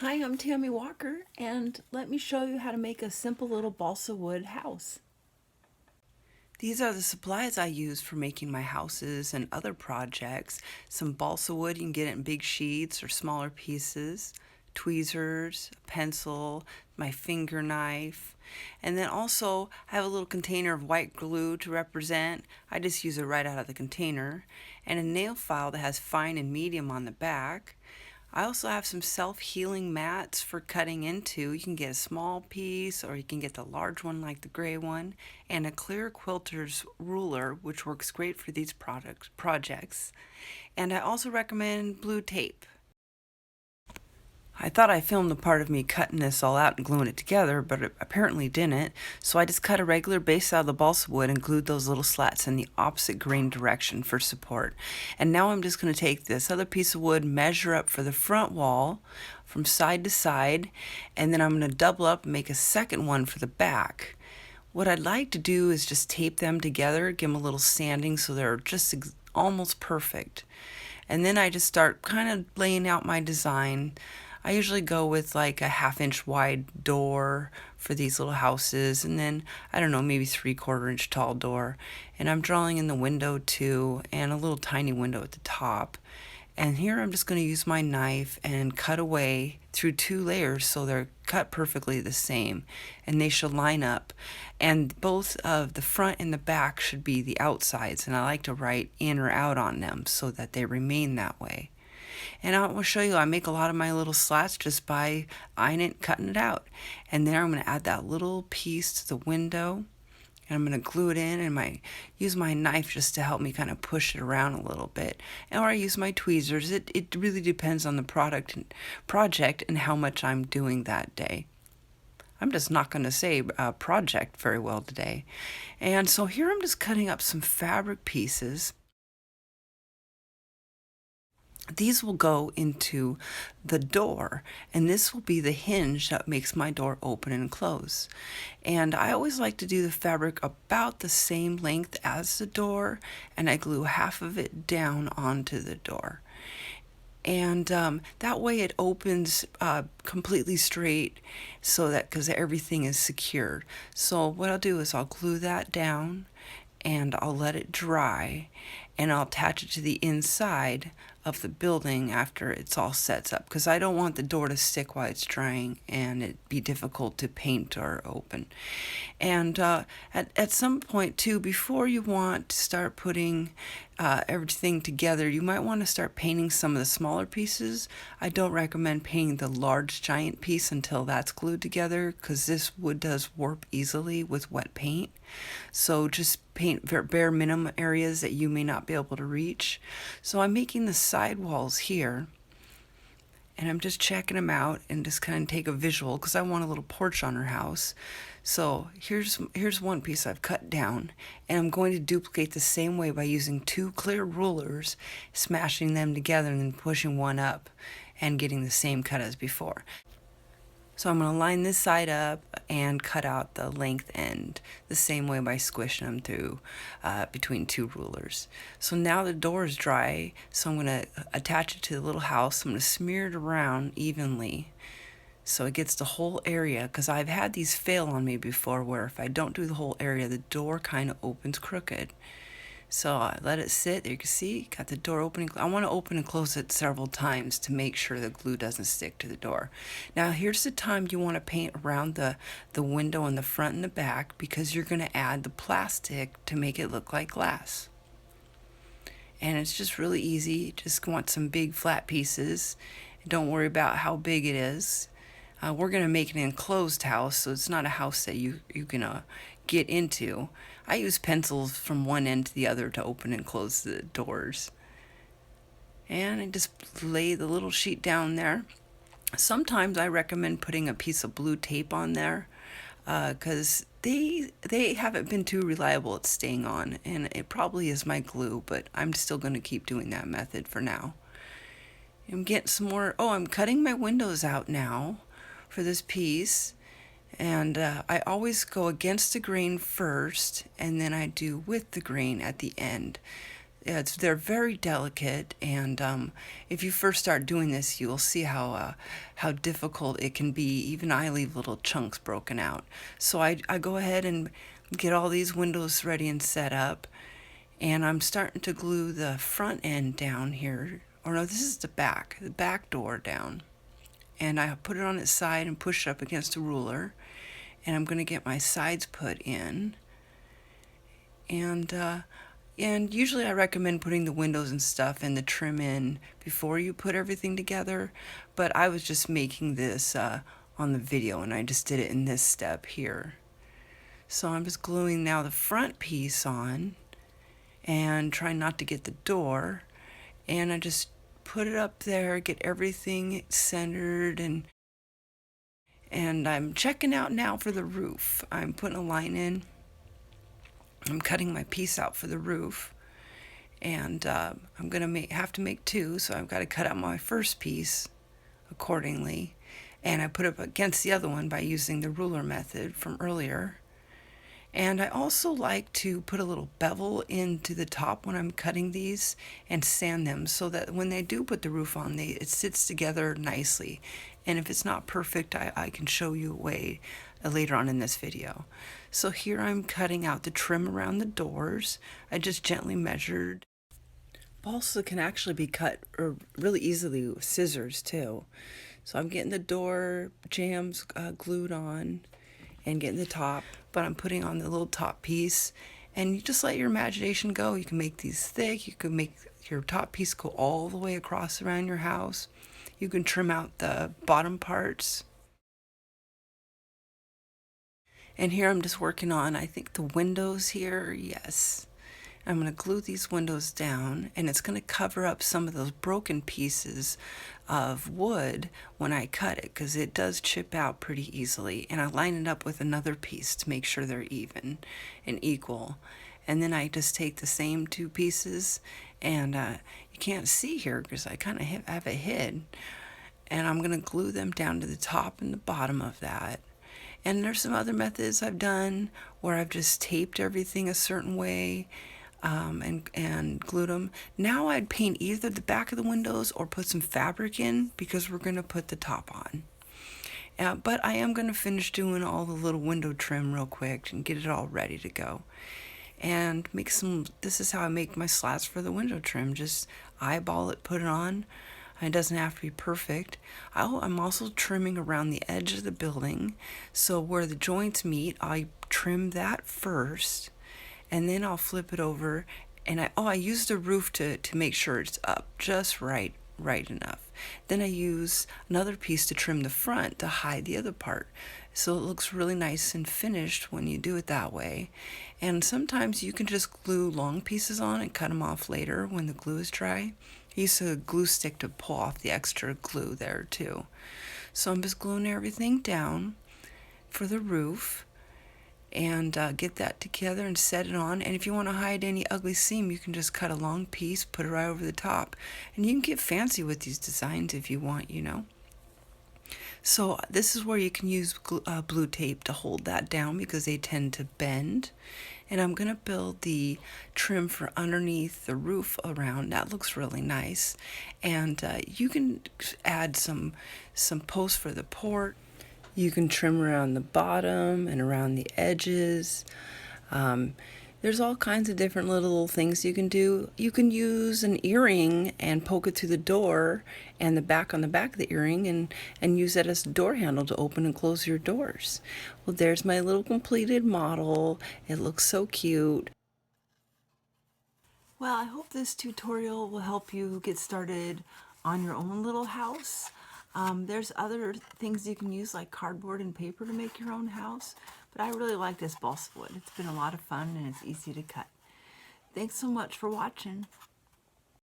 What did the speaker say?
Hi, I'm Tammy Walker, and let me show you how to make a simple little balsa wood house. These are the supplies I use for making my houses and other projects. Some balsa wood, you can get it in big sheets or smaller pieces, tweezers, a pencil, my finger knife, and then also I have a little container of white glue to represent. I just use it right out of the container, and a nail file that has fine and medium on the back. I also have some self-healing mats for cutting into. You can get a small piece or you can get the large one like the gray one, and a clear quilter's ruler, which works great for these projects. And I also recommend blue tape. I thought I filmed the part of me cutting this all out and gluing it together, but it apparently didn't. So I just cut a regular base out of the balsa wood and glued those little slats in the opposite grain direction for support. And now I'm just going to take this other piece of wood, measure up for the front wall from side to side, and then I'm going to double up and make a second one for the back. What I'd like to do is just tape them together, give them a little sanding so they're just almost perfect. And then I just start kind of laying out my design. I usually go with like a 1/2 inch wide door for these little houses, and then I don't know, maybe 3/4 inch tall door. And I'm drawing in the window too, and a little tiny window at the top. And here I'm just going to use my knife and cut away through 2 layers so they're cut perfectly the same and they should line up. And both of the front and the back should be the outsides, and I like to write in or out on them so that they remain that way. And I will show you, I make a lot of my little slats just by eyeing it, cutting it out. And then I'm going to add that little piece to the window. And I'm going to glue it in and use my knife just to help me kind of push it around a little bit. Or I use my tweezers. It really depends on the project and how much I'm doing that day. I'm just not going to say project very well today. And so here I'm just cutting up some fabric pieces. These will go into the door, and this will be the hinge that makes my door open and close. And I always like to do the fabric about the same length as the door, and I glue half of it down onto the door. And that way it opens completely straight, so that because everything is secured. So what I'll do is I'll glue that down and I'll let it dry, and I'll attach it to the inside of the building after it's all set up, because I don't want the door to stick while it's drying and it be difficult to paint or open. And at some point too, before you want to start putting everything together, you might want to start painting some of the smaller pieces. I don't recommend painting the large giant piece until that's glued together, because this wood does warp easily with wet paint. So just paint bare minimum areas that you may not be able to reach. So I'm making the side walls here, and I'm just checking them out and just kind of take a visual because I want a little porch on her house. So here's one piece I've cut down, and I'm going to duplicate the same way by using 2 clear rulers, smashing them together and then pushing one up and getting the same cut as before. So I'm going to line this side up and cut out the length end the same way by squishing them through between 2 rulers. So now the door is dry, so I'm going to attach it to the little house. I'm going to smear it around evenly so it gets the whole area, because I've had these fail on me before where if I don't do the whole area, the door kind of opens crooked. So I let it sit. There you can see, got the door opening. I want to open and close it several times to make sure the glue doesn't stick to the door. Now here's the time you want to paint around the window in the front and the back, because you're going to add the plastic to make it look like glass. And it's just really easy. Just want some big flat pieces. Don't worry about how big it is. We're going to make an enclosed house, so it's not a house that you can get into. I use pencils from one end to the other to open and close the doors. And I just lay the little sheet down there. Sometimes I recommend putting a piece of blue tape on there, because they haven't been too reliable at staying on, and it probably is my glue, but I'm still going to keep doing that method for now. I'm getting some more. Oh, I'm cutting my windows out now for this piece, and I always go against the grain first, and then I do with the grain at the end. Yeah, they're very delicate, and if you first start doing this, you'll see how difficult it can be. Even I leave little chunks broken out. So I go ahead and get all these windows ready and set up, and I'm starting to glue the front end down here. Or no, this is the back door down. And I put it on its side and push it up against a ruler, and I'm going to get my sides put in. And usually I recommend putting the windows and stuff and the trim in before you put everything together, but I was just making this on the video, and I just did it in this step here. So I'm just gluing now the front piece on and trying not to get the door, and I just put it up there, get everything centered, and I'm checking out now for the roof. I'm putting a line in. I'm cutting my piece out for the roof, and I'm gonna have to make two, so I've got to cut out my first piece accordingly, and I put it up against the other one by using the ruler method from earlier. And I also like to put a little bevel into the top when I'm cutting these and sand them so that when they do put the roof on, it sits together nicely. And if it's not perfect, I can show you a way later on in this video. So here I'm cutting out the trim around the doors. I just gently measured. Balsa can actually be cut really easily with scissors too. So I'm getting the door jambs glued on and getting the top, but I'm putting on the little top piece, and you just let your imagination go. You can make these thick, you can make your top piece go all the way across around your house. You can trim out the bottom parts. And here I'm just working on, I think, the windows here. Yes. I'm going to glue these windows down, and it's going to cover up some of those broken pieces of wood when I cut it, because it does chip out pretty easily. And I line it up with another piece to make sure they're even and equal. And then I just take the same two pieces, and you can't see here because I kind of have it hid. And I'm going to glue them down to the top and the bottom of that. And there's some other methods I've done where I've just taped everything a certain way and glued them. Now I'd paint either the back of the windows or put some fabric in, because we're going to put the top on. But I am going to finish doing all the little window trim real quick and get it all ready to go. And this is how I make my slats for the window trim. Just eyeball it, put it on. It doesn't have to be perfect. I'm also trimming around the edge of the building. So where the joints meet, I trim that first, and then I'll flip it over, and I use the roof to make sure it's up just right enough. Then I use another piece to trim the front to hide the other part, so it looks really nice and finished when you do it that way. And sometimes you can just glue long pieces on and cut them off later when the glue is dry. I use a glue stick to pull off the extra glue there too. So I'm just gluing everything down for the roof, and get that together and set it on. And if you want to hide any ugly seam, you can just cut a long piece, put it right over the top, and you can get fancy with these designs if you want, you know. So this is where you can use blue tape to hold that down, because they tend to bend. And I'm going to build the trim for underneath the roof around. That looks really nice. And you can add some posts for the port. You can trim around the bottom and around the edges. There's all kinds of different little things you can do. You can use an earring and poke it through the door and the back on the back of the earring, and use that as a door handle to open and close your doors. Well, there's my little completed model. It looks so cute. Well, I hope this tutorial will help you get started on your own little house. There's other things you can use, like cardboard and paper, to make your own house, but I really like this balsa wood. It's been a lot of fun, and it's easy to cut. Thanks so much for watching.